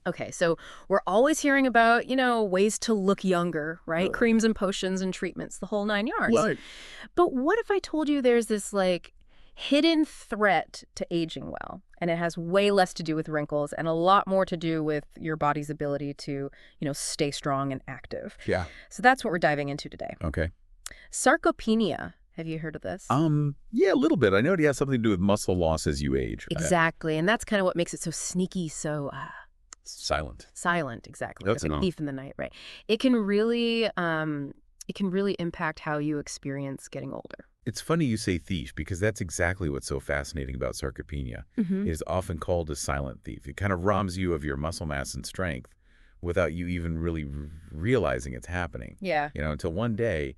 Okay, so we're always hearing about, ways to look younger, right? Right. Creams and potions and treatments, the whole nine yards. Right. But what if I told you there's this, like, hidden threat to aging well, and it has way less to do with wrinkles and a lot more to do with your body's ability to, stay strong and active? Yeah. So that's what we're diving into today. Okay. Sarcopenia. Have you heard of this? Yeah, a little bit. I know it has something to do with muscle loss as you age. Exactly. And that's kind of what makes it so sneaky, so Silent. silent. Exactly. That's Like a thief in the night, right? It can really impact how you experience getting older. It's funny you say thief because that's exactly what's so fascinating about sarcopenia. Mm-hmm. It is often called a silent thief. It kind of robs you of your muscle mass and strength without you even really realizing it's happening. Yeah. Until one day,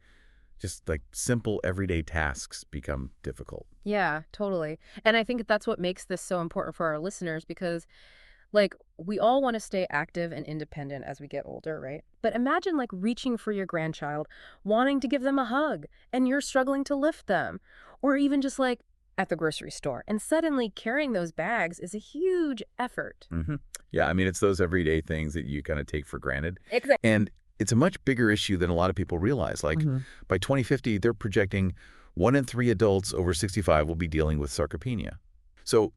just like simple everyday tasks become difficult. Yeah, totally. And I think that's what makes this so important for our listeners because, like, we all want to stay active and independent as we get older, right? But imagine, like, reaching for your grandchild, wanting to give them a hug, and you're struggling to lift them. Or even just, like, at the grocery store. And suddenly carrying those bags is a huge effort. hmm Yeah, I mean, it's those everyday things that you kind of take for granted. Exactly. And it's a much bigger issue than a lot of people realize. Like, by 2050, they're projecting 1 in 3 adults over 65 will be dealing with sarcopenia. So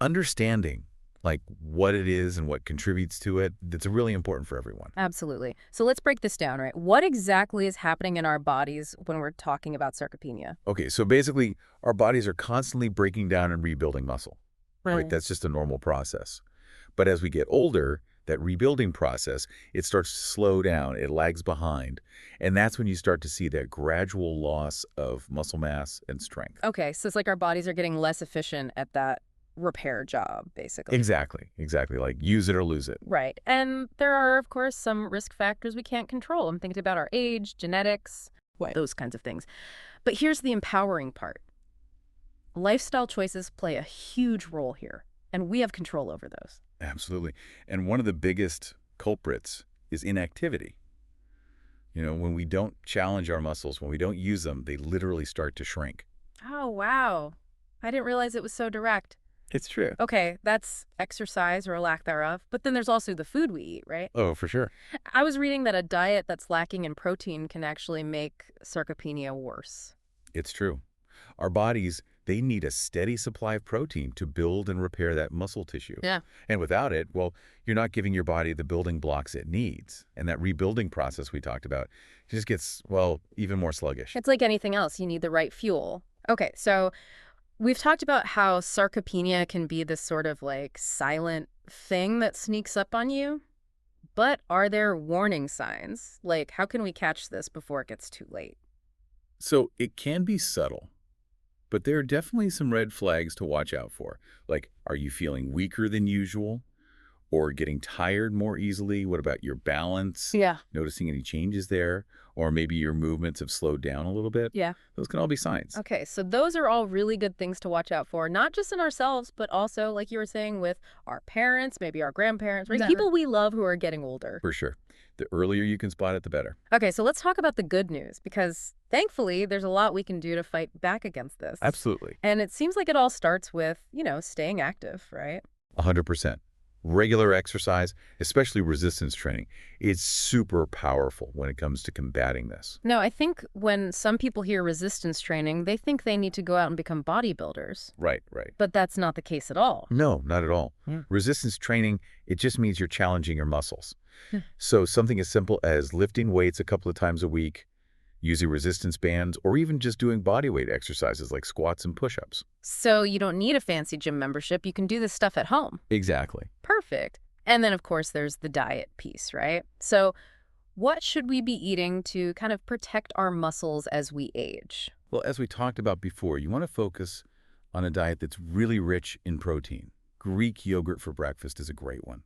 understanding like what it is and what contributes to it, that's really important for everyone. Absolutely. So let's break this down, right? What exactly is happening in our bodies when we're talking about sarcopenia? Okay, so basically, our bodies are constantly breaking down and rebuilding muscle. Right? That's just a normal process. But as we get older, that rebuilding process, it starts to slow down, it lags behind. And that's when you start to see that gradual loss of muscle mass and strength. Okay, so it's like our bodies are getting less efficient at that repair job, basically. Exactly. Like use it or lose it. Right. And there are, of course, some risk factors we can't control. I'm thinking about our age, genetics, those kinds of things. But here's the empowering part. Lifestyle choices play a huge role here, and we have control over those. Absolutely. And one of the biggest culprits is inactivity. When we don't challenge our muscles, when we don't use them, they literally start to shrink. Oh, wow. I didn't realize it was so direct. It's true. Okay, that's exercise or a lack thereof. But then there's also the food we eat, right? Oh, for sure. I was reading that a diet that's lacking in protein can actually make sarcopenia worse. It's true. Our bodies, they need a steady supply of protein to build and repair that muscle tissue. Yeah. And without it, well, you're not giving your body the building blocks it needs. And that rebuilding process we talked about just gets, well, even more sluggish. It's like anything else. You need the right fuel. Okay, so we've talked about how sarcopenia can be this sort of like silent thing that sneaks up on you. But are there warning signs? Like, how can we catch this before it gets too late? So it can be subtle, but there are definitely some red flags to watch out for. Like, are you feeling weaker than usual? Or getting tired more easily? What about your balance? Yeah. Noticing any changes there? Or maybe your movements have slowed down a little bit? Yeah. Those can all be signs. Okay, so those are all really good things to watch out for, not just in ourselves, but also, like you were saying, with our parents, maybe our grandparents, right? Exactly. People we love who are getting older. For sure. The earlier you can spot it, the better. Okay, so let's talk about the good news, because thankfully there's a lot we can do to fight back against this. Absolutely. And it seems like it all starts with, staying active, right? 100%. Regular exercise, especially resistance training, is super powerful when it comes to combating this. No, I think when some people hear resistance training, they think they need to go out and become bodybuilders. Right. But that's not the case at all. No, not at all. Yeah. Resistance training, it just means you're challenging your muscles. So something as simple as lifting weights a couple of times a week, using resistance bands, or even just doing bodyweight exercises like squats and push-ups. So you don't need a fancy gym membership. You can do this stuff at home. Exactly. Perfect. And then, of course, there's the diet piece, right? So what should we be eating to kind of protect our muscles as we age? Well, as we talked about before, you want to focus on a diet that's really rich in protein. Greek yogurt for breakfast is a great one.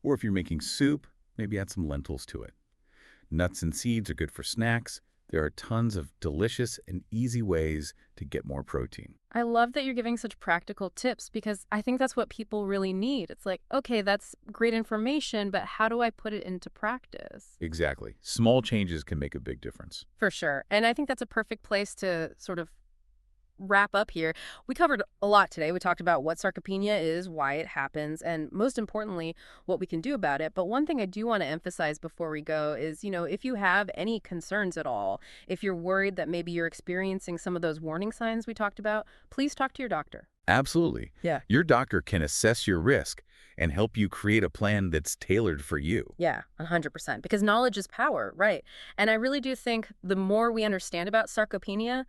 Or if you're making soup, maybe add some lentils to it. Nuts and seeds are good for snacks. There are tons of delicious and easy ways to get more protein. I love that you're giving such practical tips because I think that's what people really need. It's like, okay, that's great information, but how do I put it into practice? Exactly. Small changes can make a big difference. For sure. And I think that's a perfect place to sort of wrap up here, we covered a lot today. We talked about what sarcopenia is, why it happens, and most importantly, what we can do about it. But one thing I do want to emphasize before we go is, if you have any concerns at all, if you're worried that maybe you're experiencing some of those warning signs we talked about, please talk to your doctor. Absolutely. Yeah. Your doctor can assess your risk and help you create a plan that's tailored for you. Yeah, 100%. Because knowledge is power, right? And I really do think the more we understand about sarcopenia,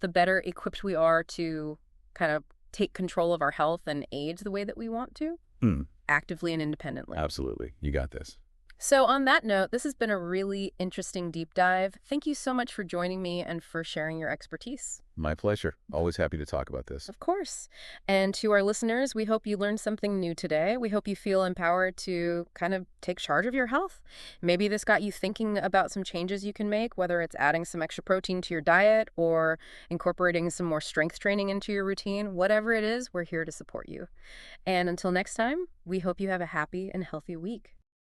the better equipped we are to kind of take control of our health and age the way that we want to, Hmm, actively and independently. absolutely. You got this. So on that note, this has been a really interesting deep dive. Thank you so much for joining me and for sharing your expertise. My pleasure. Always happy to talk about this. Of course. And to our listeners, we hope you learned something new today. We hope you feel empowered to kind of take charge of your health. Maybe this got you thinking about some changes you can make, whether it's adding some extra protein to your diet or incorporating some more strength training into your routine. Whatever it is, we're here to support you. And until next time, we hope you have a happy and healthy week.